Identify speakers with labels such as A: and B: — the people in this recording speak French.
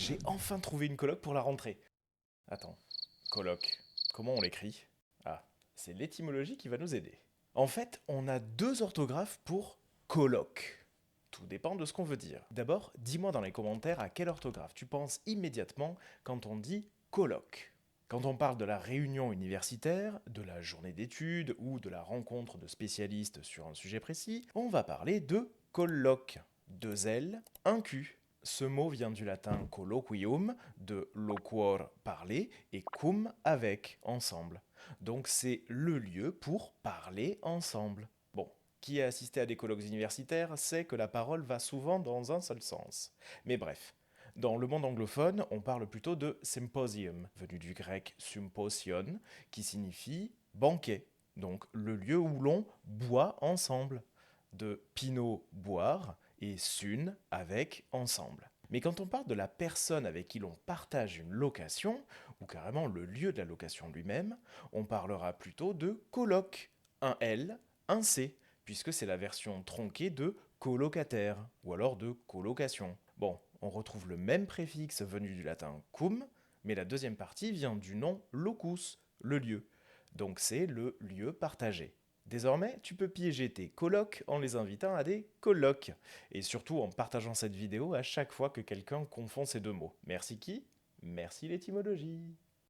A: J'ai enfin trouvé une coloc pour la rentrée. Attends, coloc, comment on l'écrit? Ah, c'est l'étymologie qui va nous aider. En fait, on a deux orthographes pour coloc. Tout dépend de ce qu'on veut dire. D'abord, dis-moi dans les commentaires à quelle orthographe tu penses immédiatement quand on dit colloque. Quand on parle de la réunion universitaire, de la journée d'études ou de la rencontre de spécialistes sur un sujet précis, on va parler de colloque. Deux L, un Q. Ce mot vient du latin colloquium, de loquor parler, et cum avec, ensemble. Donc c'est le lieu pour parler ensemble. Bon, qui a assisté à des colloques universitaires sait que la parole va souvent dans un seul sens. Mais bref, dans le monde anglophone, on parle plutôt de symposium, venu du grec symposion, qui signifie banquet, donc le lieu où l'on boit ensemble. De pinot boire et sun avec ensemble. Mais quand on parle de la personne avec qui l'on partage une location, ou carrément le lieu de la location lui-même, on parlera plutôt de coloc, un L, un C, puisque c'est la version tronquée de colocataire, ou alors de colocation. Bon, on retrouve le même préfixe venu du latin cum, mais la deuxième partie vient du nom locus, le lieu. Donc c'est le lieu partagé. Désormais, tu peux piéger tes colocs en les invitant à des colloques. Et surtout en partageant cette vidéo à chaque fois que quelqu'un confond ces deux mots. Merci qui? Merci l'étymologie.